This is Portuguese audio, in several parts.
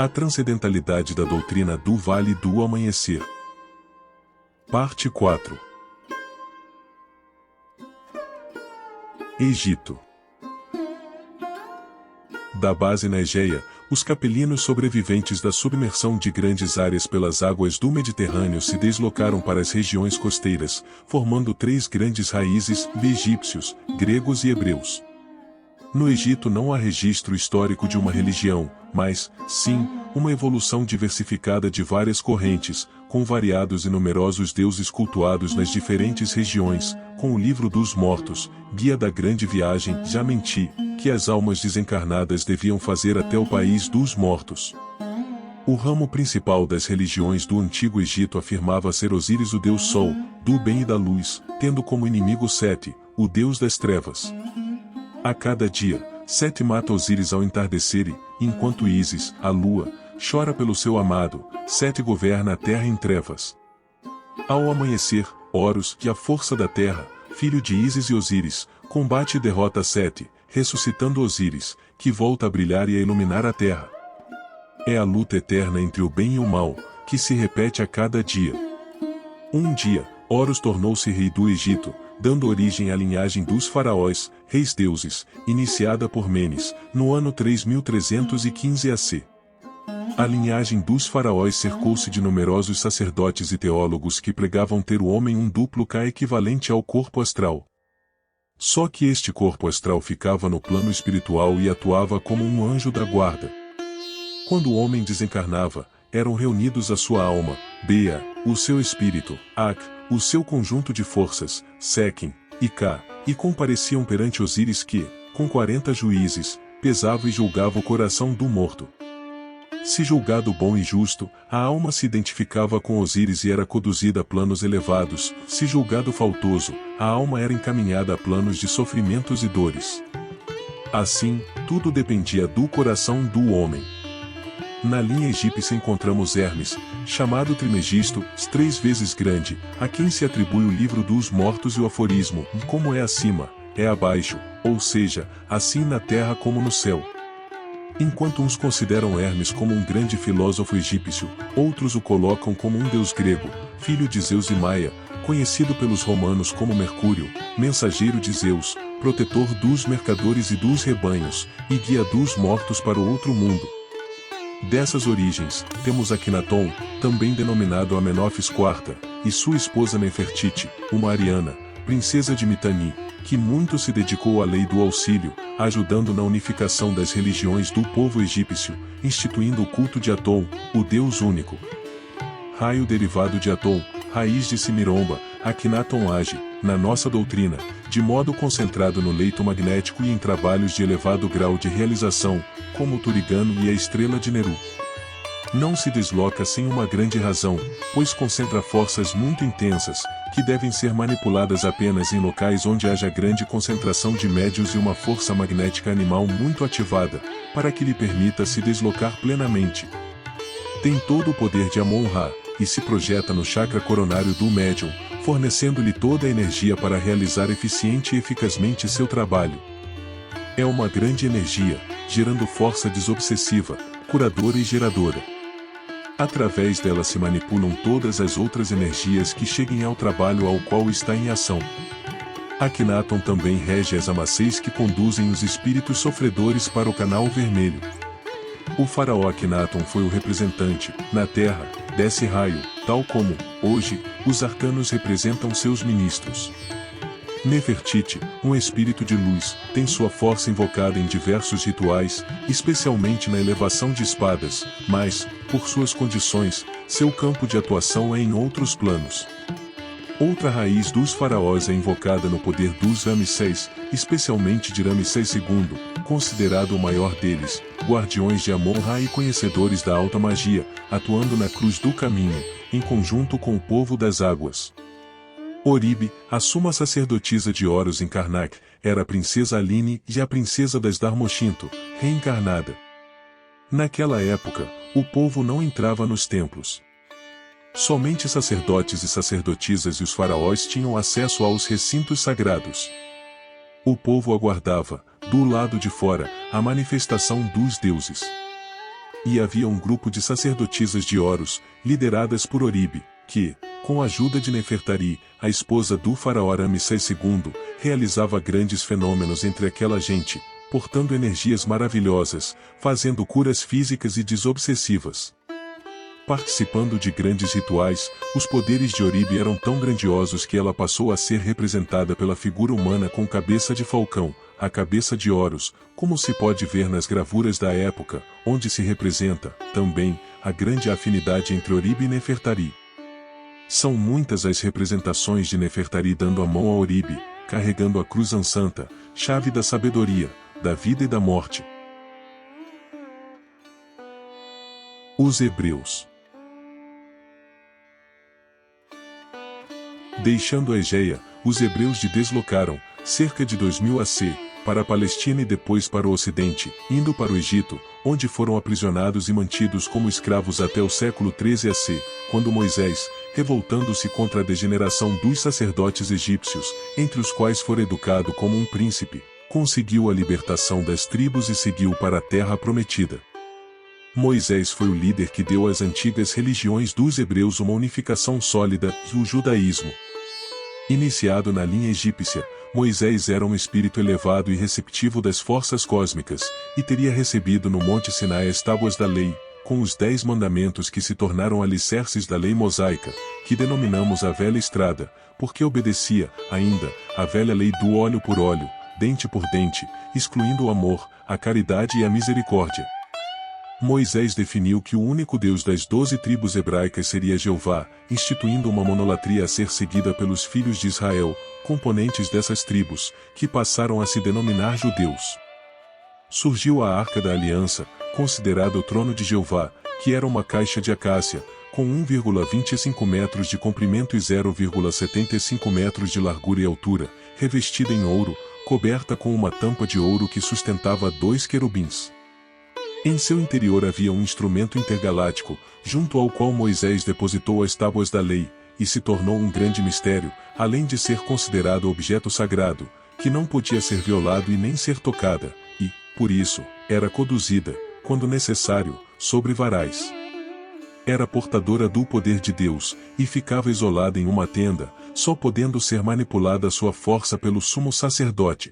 A transcendentalidade da doutrina do Vale do Amanhecer. Parte 4. Egito. Da base na Egeia, os capelinos sobreviventes da submersão de grandes áreas pelas águas do Mediterrâneo se deslocaram para as regiões costeiras, formando três grandes raízes: egípcios, gregos e hebreus. No Egito não há registro histórico de uma religião, mas, sim, uma evolução diversificada de várias correntes, com variados e numerosos deuses cultuados nas diferentes regiões, com o Livro dos Mortos, Guia da Grande Viagem, Jamenti, que as almas desencarnadas deviam fazer até o país dos mortos. O ramo principal das religiões do Antigo Egito afirmava ser Osíris o deus Sol, do bem e da luz, tendo como inimigo Sete, o deus das trevas. A cada dia, Sete mata Osíris ao entardecer e, enquanto Ísis, a lua, chora pelo seu amado, Sete governa a terra em trevas. Ao amanhecer, Horus, que a força da terra, filho de Ísis e Osíris, combate e derrota Sete, ressuscitando Osíris, que volta a brilhar e a iluminar a terra. É a luta eterna entre o bem e o mal, que se repete a cada dia. Um dia, Horus tornou-se rei do Egito, dando origem à linhagem dos faraós, reis deuses, iniciada por Menes, no ano 3315 AC. A linhagem dos faraós cercou-se de numerosos sacerdotes e teólogos que pregavam ter o homem um duplo K equivalente ao corpo astral. Só que este corpo astral ficava no plano espiritual e atuava como um anjo da guarda. Quando o homem desencarnava, eram reunidos a sua alma, Bea, o seu espírito, Ak, o seu conjunto de forças, Sequem, e Ka, e compareciam perante Osíris que, com 40 juízes, pesava e julgava o coração do morto. Se julgado bom e justo, a alma se identificava com Osíris e era conduzida a planos elevados; se julgado faltoso, a alma era encaminhada a planos de sofrimentos e dores. Assim, tudo dependia do coração do homem. Na linha egípcia encontramos Hermes, chamado Trimegisto, 3 vezes grande, a quem se atribui o livro dos mortos e o aforismo: como é acima, é abaixo, ou seja, assim na terra como no céu. Enquanto uns consideram Hermes como um grande filósofo egípcio, outros o colocam como um deus grego, filho de Zeus e Maia, conhecido pelos romanos como Mercúrio, mensageiro de Zeus, protetor dos mercadores e dos rebanhos, e guia dos mortos para o outro mundo. Dessas origens, temos Akhenaton, também denominado Amenófis IV, e sua esposa Nefertiti, uma ariana, princesa de Mitanni, que muito se dedicou à lei do auxílio, ajudando na unificação das religiões do povo egípcio, instituindo o culto de Aton, o Deus único. Raio derivado de Aton, raiz de Simiromba, Akhenaton age, na nossa doutrina, de modo concentrado no leito magnético e em trabalhos de elevado grau de realização, como o Turigano e a estrela de Neru. Não se desloca sem uma grande razão, pois concentra forças muito intensas, que devem ser manipuladas apenas em locais onde haja grande concentração de médios e uma força magnética animal muito ativada, para que lhe permita se deslocar plenamente. Tem todo o poder de Amon-Ra, e se projeta no chakra coronário do médium, fornecendo-lhe toda a energia para realizar eficiente e eficazmente seu trabalho. É uma grande energia, gerando força desobsessiva, curadora e geradora. Através dela se manipulam todas as outras energias que cheguem ao trabalho ao qual está em ação. Akhenaton também rege as amaceis que conduzem os espíritos sofredores para o canal vermelho. O faraó Akhenaton foi o representante, na terra, desse raio, tal como, hoje, os arcanos representam seus ministros. Nefertiti, um espírito de luz, tem sua força invocada em diversos rituais, especialmente na elevação de espadas, mas, por suas condições, seu campo de atuação é em outros planos. Outra raiz dos faraós é invocada no poder dos Ramsés, especialmente de Ramsés II, considerado o maior deles, guardiões de Amon-Ra e conhecedores da alta magia, atuando na cruz do caminho, em conjunto com o povo das águas. Oribe, a suma sacerdotisa de Horus em Karnak, era a princesa Aline e a princesa das Darmoshinto, reencarnada. Naquela época, o povo não entrava nos templos. Somente sacerdotes e sacerdotisas e os faraós tinham acesso aos recintos sagrados. O povo aguardava, do lado de fora, a manifestação dos deuses. E havia um grupo de sacerdotisas de Horus, lideradas por Oribe, que, com a ajuda de Nefertari, a esposa do faraó Ramsés II, realizava grandes fenômenos entre aquela gente, portando energias maravilhosas, fazendo curas físicas e desobsessivas. Participando de grandes rituais, os poderes de Oribe eram tão grandiosos que ela passou a ser representada pela figura humana com cabeça de falcão, a cabeça de Horus, como se pode ver nas gravuras da época, onde se representa, também, a grande afinidade entre Oribe e Nefertari. São muitas as representações de Nefertari dando a mão a Oribe, carregando a cruz ansanta, chave da sabedoria, da vida e da morte. Os hebreus. Deixando a Egeia, os hebreus de deslocaram, cerca de 2000 AC, para a Palestina e depois para o Ocidente, indo para o Egito, onde foram aprisionados e mantidos como escravos até o século 13 AC, quando Moisés, revoltando-se contra a degeneração dos sacerdotes egípcios, entre os quais fora educado como um príncipe, conseguiu a libertação das tribos e seguiu para a terra prometida. Moisés foi o líder que deu às antigas religiões dos hebreus uma unificação sólida, e o judaísmo. Iniciado na linha egípcia, Moisés era um espírito elevado e receptivo das forças cósmicas, e teria recebido no Monte Sinai as tábuas da lei, com os 10 mandamentos que se tornaram alicerces da lei mosaica, que denominamos a velha estrada, porque obedecia, ainda, à velha lei do olho por olho, dente por dente, excluindo o amor, a caridade e a misericórdia. Moisés definiu que o único Deus das 12 tribos hebraicas seria Jeová, instituindo uma monolatria a ser seguida pelos filhos de Israel, componentes dessas tribos, que passaram a se denominar judeus. Surgiu a Arca da Aliança, considerada o trono de Jeová, que era uma caixa de acácia, com 1,25 metros de comprimento e 0,75 metros de largura e altura, revestida em ouro, coberta com uma tampa de ouro que sustentava 2 querubins. Em seu interior havia um instrumento intergaláctico, junto ao qual Moisés depositou as tábuas da lei, e se tornou um grande mistério, além de ser considerado objeto sagrado, que não podia ser violado e nem ser tocada, e, por isso, era conduzida, quando necessário, sobre varais. Era portadora do poder de Deus, e ficava isolada em uma tenda, só podendo ser manipulada sua força pelo sumo sacerdote.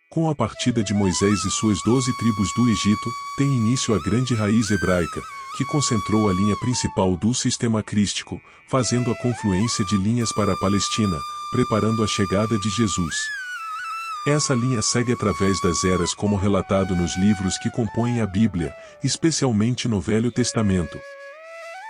Com a partida de Moisés e suas 12 tribos do Egito, tem início a grande raiz hebraica, que concentrou a linha principal do sistema crístico, fazendo a confluência de linhas para a Palestina, preparando a chegada de Jesus. Essa linha segue através das eras como relatado nos livros que compõem a Bíblia, especialmente no Velho Testamento.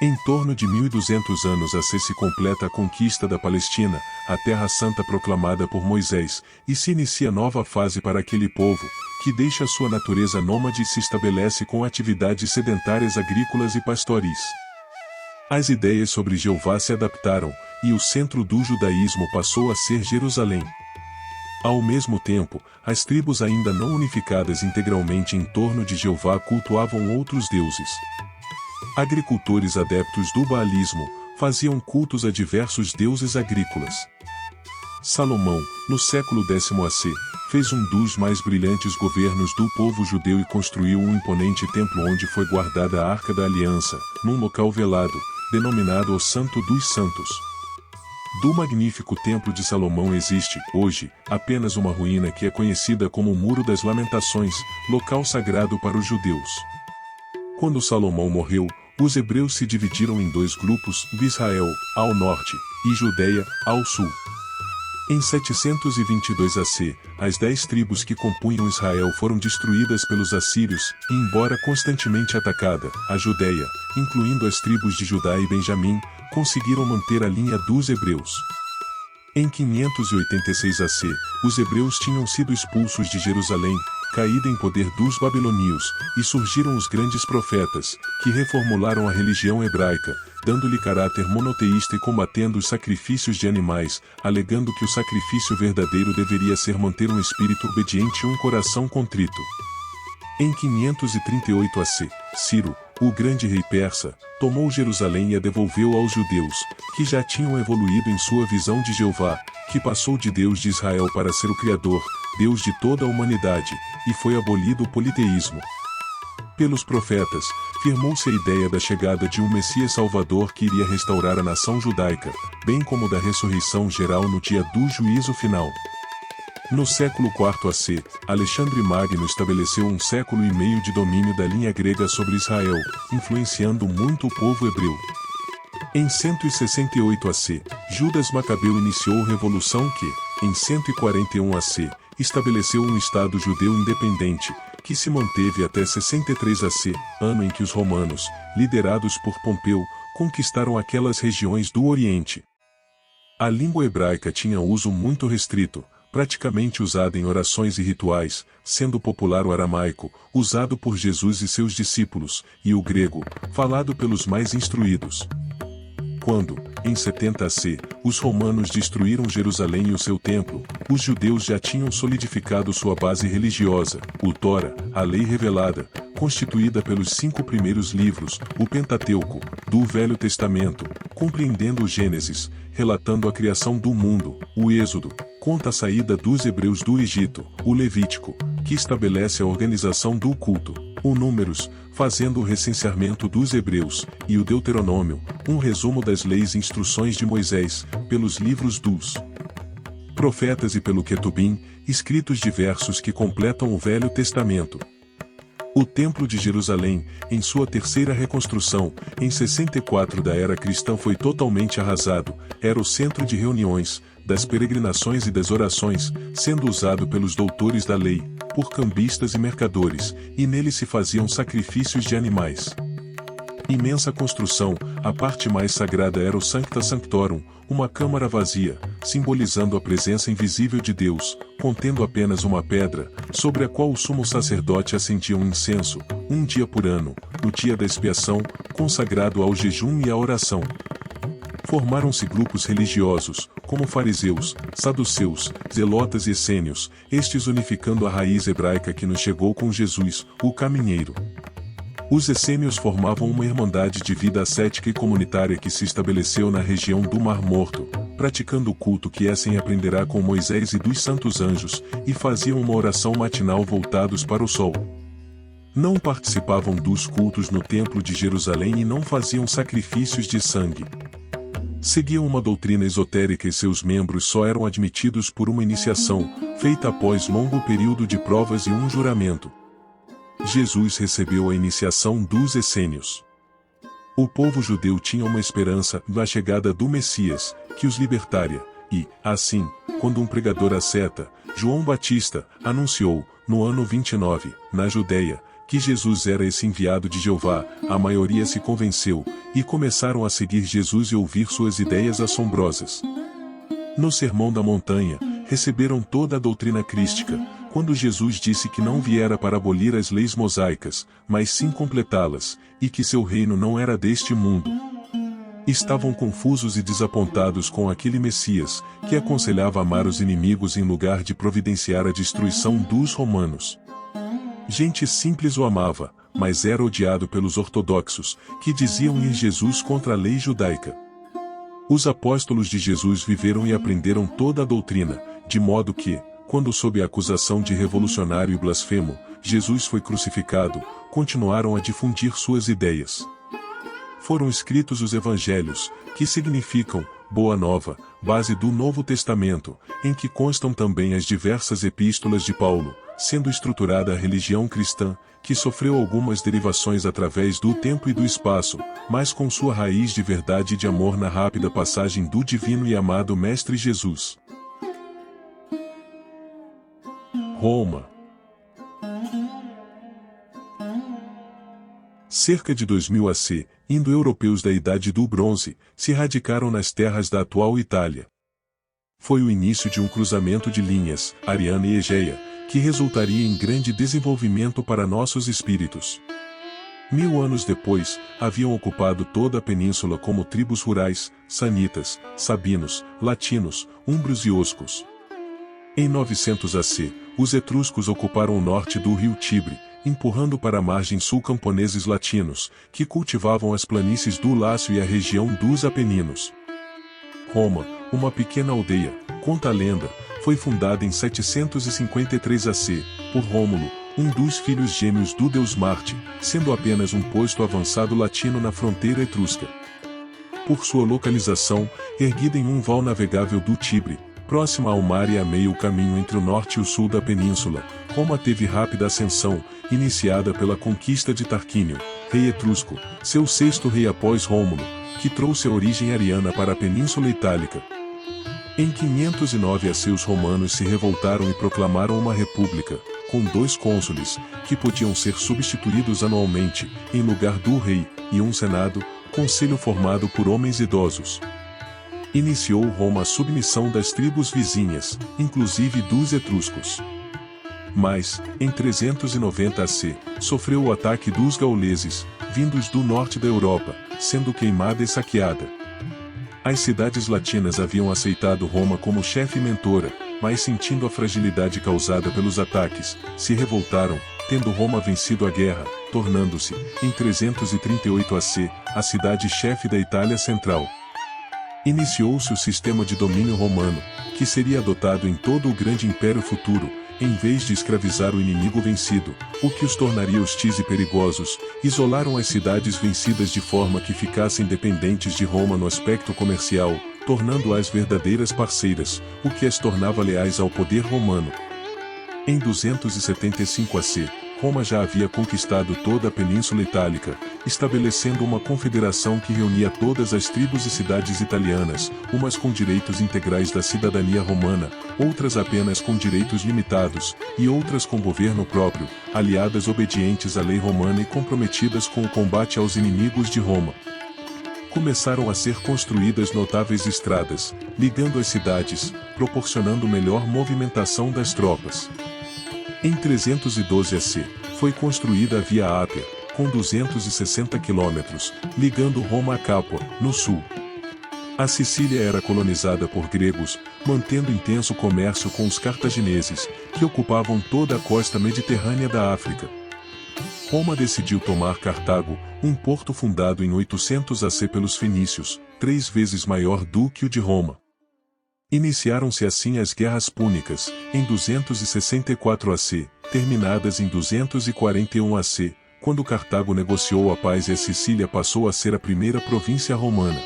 Em torno de 1200 anos se completa a conquista da Palestina, a Terra Santa proclamada por Moisés, e se inicia nova fase para aquele povo, que deixa sua natureza nômade e se estabelece com atividades sedentárias agrícolas e pastoris. As ideias sobre Jeová se adaptaram, e o centro do judaísmo passou a ser Jerusalém. Ao mesmo tempo, as tribos ainda não unificadas integralmente em torno de Jeová cultuavam outros deuses. Agricultores adeptos do baalismo, faziam cultos a diversos deuses agrícolas. Salomão, no século X AC, fez um dos mais brilhantes governos do povo judeu e construiu um imponente templo onde foi guardada a Arca da Aliança, num local velado, denominado o Santo dos Santos. Do magnífico Templo de Salomão existe, hoje, apenas uma ruína que é conhecida como o Muro das Lamentações, local sagrado para os judeus. Quando Salomão morreu, os hebreus se dividiram em 2 grupos, Israel, ao norte, e Judeia, ao sul. Em 722 AC, as 10 tribos que compunham Israel foram destruídas pelos assírios, e embora constantemente atacada, a Judeia, incluindo as tribos de Judá e Benjamim, conseguiram manter a linha dos hebreus. Em 586 AC, os hebreus tinham sido expulsos de Jerusalém, caída em poder dos babilônios, e surgiram os grandes profetas, que reformularam a religião hebraica, dando-lhe caráter monoteísta e combatendo os sacrifícios de animais, alegando que o sacrifício verdadeiro deveria ser manter um espírito obediente e um coração contrito. Em 538 AC, Ciro, o grande rei persa, tomou Jerusalém e a devolveu aos judeus, que já tinham evoluído em sua visão de Jeová, que passou de Deus de Israel para ser o Criador, Deus de toda a humanidade, e foi abolido o politeísmo. Pelos profetas, firmou-se a ideia da chegada de um Messias Salvador que iria restaurar a nação judaica, bem como da ressurreição geral no dia do juízo final. No século IV AC, Alexandre Magno estabeleceu um século e meio de domínio da linha grega sobre Israel, influenciando muito o povo hebreu. Em 168 AC, Judas Macabeu iniciou a revolução que, em 141 AC, estabeleceu um Estado judeu independente, que se manteve até 63 AC, ano em que os romanos, liderados por Pompeu, conquistaram aquelas regiões do Oriente. A língua hebraica tinha uso muito restrito, praticamente usada em orações e rituais, sendo popular o aramaico, usado por Jesus e seus discípulos, e o grego, falado pelos mais instruídos. Quando, em 70 AC, os romanos destruíram Jerusalém e o seu templo, os judeus já tinham solidificado sua base religiosa, o Tora, a lei revelada, constituída pelos 5 primeiros livros, o Pentateuco, do Velho Testamento, compreendendo o Gênesis, relatando a criação do mundo, o Êxodo, conta a saída dos hebreus do Egito, o Levítico, que estabelece a organização do culto, o Números, fazendo o recenseamento dos hebreus, e o Deuteronômio, um resumo das leis e instruções de Moisés, pelos livros dos profetas e pelo Quetubim, escritos diversos que completam o Velho Testamento. O Templo de Jerusalém, em sua terceira reconstrução, em 64 da era cristã foi totalmente arrasado, era o centro de reuniões, das peregrinações e das orações, sendo usado pelos doutores da lei, por cambistas e mercadores, e nele se faziam sacrifícios de animais. Imensa construção, a parte mais sagrada era o Sancta Sanctorum, uma câmara vazia, simbolizando a presença invisível de Deus, contendo apenas uma pedra, sobre a qual o sumo sacerdote acendia um incenso, um dia por ano, no dia da expiação, consagrado ao jejum e à oração. Formaram-se grupos religiosos, como fariseus, saduceus, zelotas e essênios, estes unificando a raiz hebraica que nos chegou com Jesus, o caminheiro. Os essênios formavam uma irmandade de vida ascética e comunitária que se estabeleceu na região do Mar Morto, praticando o culto que Essen aprenderá com Moisés e dos santos anjos, e faziam uma oração matinal voltados para o sol. Não participavam dos cultos no Templo de Jerusalém e não faziam sacrifícios de sangue. Seguiam uma doutrina esotérica e seus membros só eram admitidos por uma iniciação, feita após longo período de provas e um juramento. Jesus recebeu a iniciação dos essênios. O povo judeu tinha uma esperança na chegada do Messias, que os libertaria, e, assim, quando um pregador asceta, João Batista, anunciou, no ano 29, na Judeia, que Jesus era esse enviado de Jeová, a maioria se convenceu, e começaram a seguir Jesus e ouvir suas ideias assombrosas. No Sermão da Montanha, receberam toda a doutrina crística, quando Jesus disse que não viera para abolir as leis mosaicas, mas sim completá-las, e que seu reino não era deste mundo. Estavam confusos e desapontados com aquele Messias, que aconselhava amar os inimigos em lugar de providenciar a destruição dos romanos. Gente simples o amava, mas era odiado pelos ortodoxos, que diziam ir Jesus contra a lei judaica. Os apóstolos de Jesus viveram e aprenderam toda a doutrina, de modo que, quando sob a acusação de revolucionário e blasfemo, Jesus foi crucificado, continuaram a difundir suas ideias. Foram escritos os evangelhos, que significam Boa Nova, base do Novo Testamento, em que constam também as diversas epístolas de Paulo, sendo estruturada a religião cristã, que sofreu algumas derivações através do tempo e do espaço, mas com sua raiz de verdade e de amor na rápida passagem do divino e amado Mestre Jesus. Roma. Cerca de 2000 AC, indo-europeus da Idade do Bronze, se radicaram nas terras da atual Itália. Foi o início de um cruzamento de linhas, ariana e egeia, que resultaria em grande desenvolvimento para nossos espíritos. 1000 anos depois, haviam ocupado toda a península como tribos rurais, sanitas, sabinos, latinos, úmbrios e oscos. Em 900 AC, os etruscos ocuparam o norte do rio Tibre, empurrando para a margem sul camponeses latinos, que cultivavam as planícies do Lácio e a região dos Apeninos. Roma, uma pequena aldeia, conta a lenda, foi fundada em 753 AC, por Rômulo, um dos filhos gêmeos do deus Marte, sendo apenas um posto avançado latino na fronteira etrusca. Por sua localização, erguida em um val navegável do Tibre, próxima ao mar e a meio caminho entre o norte e o sul da península, Roma teve rápida ascensão, iniciada pela conquista de Tarquínio, rei etrusco, seu sexto rei após Rômulo, que trouxe a origem ariana para a Península Itálica. Em 509 AC os romanos se revoltaram e proclamaram uma república, com 2 cônsules, que podiam ser substituídos anualmente, em lugar do rei, e um senado, conselho formado por homens idosos. Iniciou Roma a submissão das tribos vizinhas, inclusive dos etruscos. Mas, em 390 AC, sofreu o ataque dos gauleses, vindos do norte da Europa, sendo queimada e saqueada. As cidades latinas haviam aceitado Roma como chefe e mentora, mas sentindo a fragilidade causada pelos ataques, se revoltaram, tendo Roma vencido a guerra, tornando-se, em 338 AC, a cidade-chefe da Itália Central. Iniciou-se o sistema de domínio romano, que seria adotado em todo o grande império futuro, em vez de escravizar o inimigo vencido, o que os tornaria hostis e perigosos. Isolaram as cidades vencidas de forma que ficassem dependentes de Roma no aspecto comercial, tornando-as verdadeiras parceiras, o que as tornava leais ao poder romano. Em 275 AC, Roma já havia conquistado toda a Península Itálica, estabelecendo uma confederação que reunia todas as tribos e cidades italianas, umas com direitos integrais da cidadania romana, outras apenas com direitos limitados, e outras com governo próprio, aliadas obedientes à lei romana e comprometidas com o combate aos inimigos de Roma. Começaram a ser construídas notáveis estradas, ligando as cidades, proporcionando melhor movimentação das tropas. Em 312 AC, foi construída a Via Ápia, com 260 quilômetros, ligando Roma a Capua, no sul. A Sicília era colonizada por gregos, mantendo intenso comércio com os cartagineses, que ocupavam toda a costa mediterrânea da África. Roma decidiu tomar Cartago, um porto fundado em 800 AC pelos fenícios, 3 vezes maior do que o de Roma. Iniciaram-se assim as Guerras Púnicas, em 264 AC, terminadas em 241 AC, quando Cartago negociou a paz e a Sicília passou a ser a primeira província romana.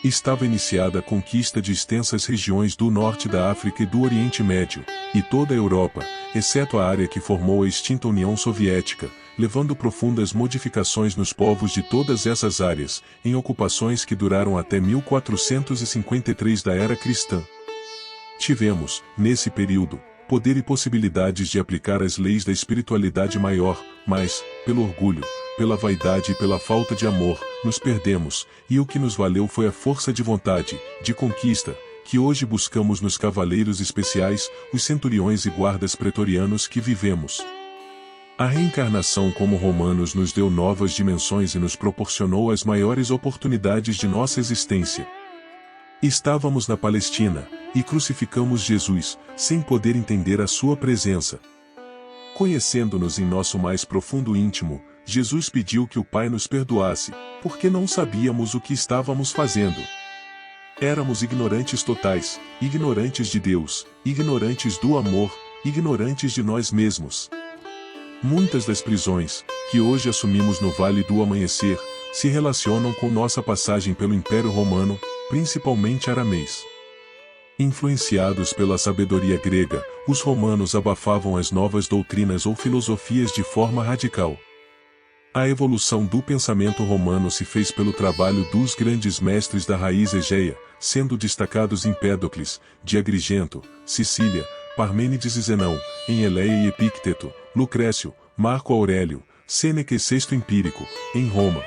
Estava iniciada a conquista de extensas regiões do norte da África e do Oriente Médio, e toda a Europa, exceto a área que formou a extinta União Soviética, levando profundas modificações nos povos de todas essas áreas, em ocupações que duraram até 1453 da era cristã. Tivemos, nesse período, poder e possibilidades de aplicar as leis da espiritualidade maior, mas, pelo orgulho, pela vaidade e pela falta de amor, nos perdemos, e o que nos valeu foi a força de vontade, de conquista, que hoje buscamos nos cavaleiros especiais, os centuriões e guardas pretorianos que vivemos. A reencarnação como romanos nos deu novas dimensões e nos proporcionou as maiores oportunidades de nossa existência. Estávamos na Palestina, e crucificamos Jesus, sem poder entender a sua presença. Conhecendo-nos em nosso mais profundo íntimo, Jesus pediu que o Pai nos perdoasse, porque não sabíamos o que estávamos fazendo. Éramos ignorantes totais, ignorantes de Deus, ignorantes do amor, ignorantes de nós mesmos. Muitas das prisões, que hoje assumimos no Vale do Amanhecer, se relacionam com nossa passagem pelo Império Romano, principalmente aramês. Influenciados pela sabedoria grega, os romanos abafavam as novas doutrinas ou filosofias de forma radical. A evolução do pensamento romano se fez pelo trabalho dos grandes mestres da raiz egeia, sendo destacados Empédocles, de Agrigento, Sicília, Parmênides e Zenão, em Eleia e Epícteto, Lucrécio, Marco Aurélio, Sêneca e Sexto Empírico, em Roma.